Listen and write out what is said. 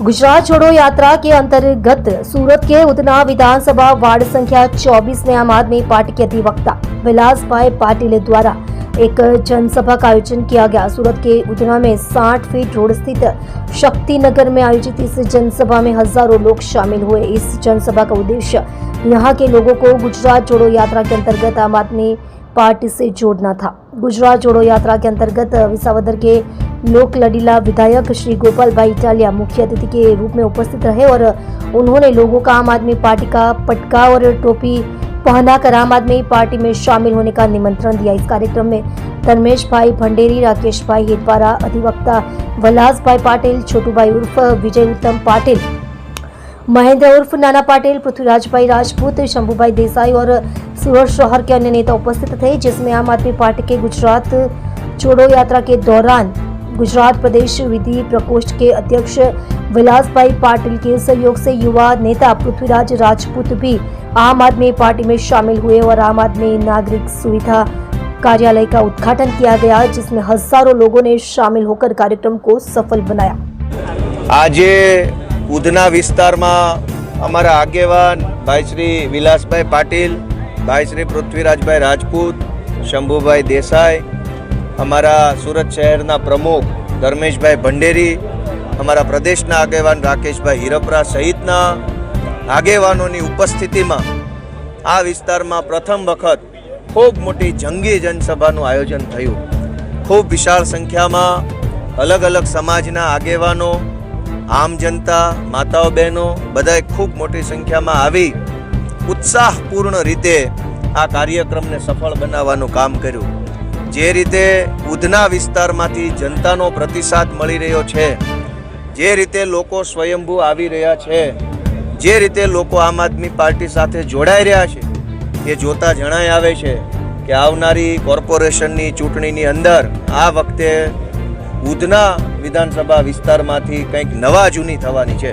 गुजरात छोड़ो यात्रा के अंतर्गत सूरत के उधना विधानसभा वार्ड संख्या 24 में आम आदमी पार्टी के अधिवक्ता विलास भाई पाटिल द्वारा एक जनसभा का आयोजन किया गया। सूरत के उधना में 60 फीट रोड स्थित शक्ति नगर में आयोजित इस जनसभा में हजारों लोग शामिल हुए। इस जनसभा का उद्देश्य यहाँ के लोगों को गुजरात छोड़ो यात्रा के अंतर्गत आम आदमी पार्टी से जोड़ना था। गुजरात छोड़ो यात्रा के अंतर्गत विसावदर के लोक लडीला विधायक श्री गोपाल भाई इटालिया मुख्य अतिथि के रूप में उपस्थित रहे और उन्होंने लोगों का आम आदमी पार्टी का पटका और टोपी पहनाकर आम आदमी पार्टी में शामिल होने का निमंत्रण दिया। इस कार्यक्रम में धर्मेश भाई भंडेरी, राकेश भाई हितवारा, अधिवक्ता विलास भाई पाटिल, छोटू भाई उर्फ विजय उत्तम पाटिल, महेंद्र उर्फ नाना पाटिल, पृथ्वीराज भाई राजपूत, शंभू भाई देसाई और सूरत शहर के अन्य नेता उपस्थित थे। जिसमें आम आदमी पार्टी के गुजरात छोड़ो यात्रा के दौरान गुजरात प्रदेश विधि प्रकोष्ठ के अध्यक्ष विलास भाई पाटिल के सहयोग से युवा नेता पृथ्वीराज राजपूत भी आम आदमी पार्टी में शामिल हुए और आम आदमी नागरिक सुविधा कार्यालय का उद्घाटन किया गया, जिसमें हजारों लोगों ने शामिल होकर कार्यक्रम को सफल बनाया। आज उधना विस्तार में अमरा आगेवान भाई श्री विलास भाई पाटिल, भाई श्री पृथ्वीराज भाई राजपूत, शंभू भाई देसाई, हमारा सूरत शहरना प्रमुख धर्मेश भाई भंडेरी, हमारा प्रदेशना आगेवान राकेश भाई हिरपरा सहितना आगेवानोनी उपस्थिति में आ विस्तार में प्रथम वखत खूब मोटी जंगी जनसभाનું आयोजन थयुं। खूब विशाल संख्या में अलग अलग समाजना आगेवानो, आम जनता, माताओ बहनों बधाए खूब मोटी संख्या में आवी उत्साहपूर्ण रीते आ कार्यक्रम ने सफल बनाववानुं काम कर्युं। जे रीते उधना विस्तारमांथी जनतानो प्रतिसाद मळी रह्यो छे, जे रीते लोको स्वयंभू आवी रह्या छे, जे रीते लोको आम आदमी पार्टी साथे जोड़ाई रह्या छे, ए जोता जणाई आवे छे के आवनारी कोर्पोरेशननी चूंटणीनी अंदर आ वखते उधना विधानसभा विस्तारमांथी कंईक नवा जूनी थवानी छे।